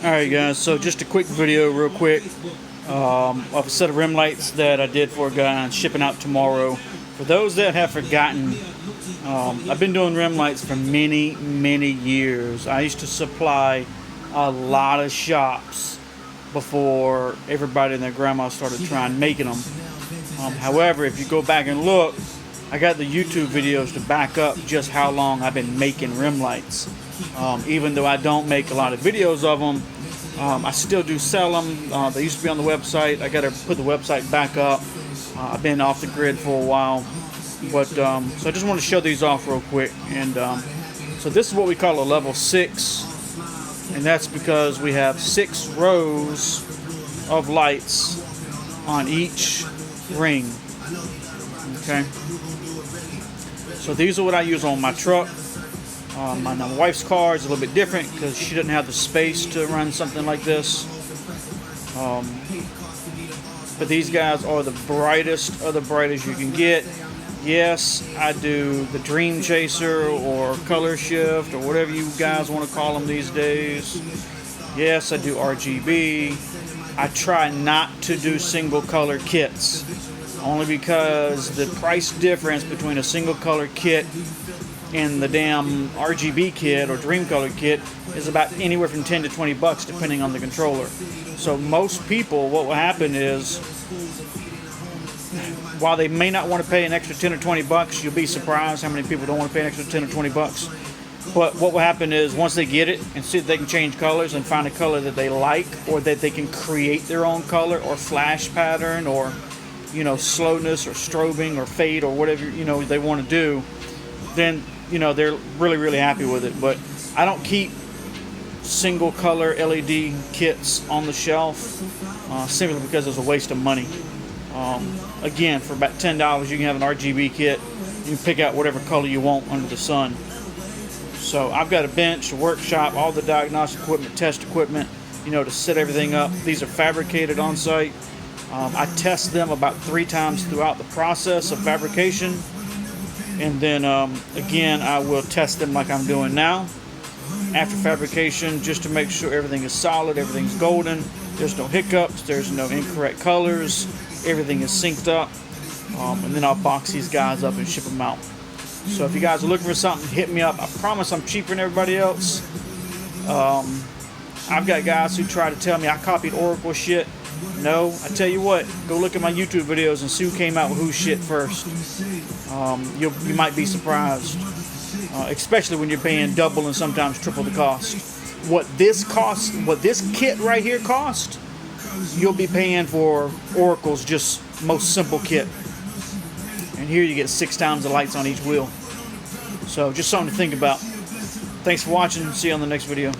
Alright guys, so just a quick video real quick of a set of rim lights that I did for a guy and shipping out tomorrow. For those that have forgotten, I've been doing rim lights for many years. I used to supply a lot of shops before everybody and their grandma started trying making them. However, if you go back and look, I got the YouTube videos to back up just how long I've been making rim lights. Even though I don't make a lot of videos of them, I still do sell them. They used to be on the website. I got to put the website back up. I've been off the grid for a while, but so I just want to show these off real quick. And so this is what we call a level 6, and that's because we have 6 rows of lights on each ring. Okay. So these are what I use on my truck. My wife's car is a little bit different because she doesn't have the space to run something like this. But these guys are the brightest of the brightest you can get. Yes, I do the Dream Chaser or Color Shift or whatever you guys want to call them these days. Yes, I do RGB. I try not to do single color kits, only because the price difference between a single color kit and the damn RGB kit or Dream Color kit is about anywhere from 10 to 20 bucks depending on the controller. So most people, what will happen is, while they may not want to pay an extra 10 or 20 bucks, you'll be surprised how many people don't want to pay an extra 10 or 20 bucks. But what will happen is, once they get it and see that they can change colors and find a color that they like, or that they can create their own color or flash pattern or, you know, slowness or strobing or fade or whatever, you know, they want to do, then, you know, they're really happy with it. But I don't keep single color LED kits on the shelf simply because it's a waste of money. Again, for about $10 you can have an RGB kit. You can pick out whatever color you want under the sun. So I've got a bench, a workshop, all the diagnostic equipment, test equipment, you know, to set everything up. These are fabricated on site. I test them about 3 times throughout the process of fabrication. And then again, I will test them like I'm doing now after fabrication, just to make sure everything is solid, everything's golden, there's no hiccups, there's no incorrect colors, everything is synced up. And then I'll box these guys up and ship them out. So if you guys are looking for something, hit me up. I promise I'm cheaper than everybody else. I've got guys who try to tell me I copied Oracle shit. No, I tell you what, go look at my YouTube videos and see who came out with whose shit first. You might be surprised, especially when you're paying double and sometimes triple the cost. What this kit right here cost, you'll be paying for Oracle's just most simple kit. And here you get 6 times the lights on each wheel. So just something to think about. Thanks for watching. See you on the next video.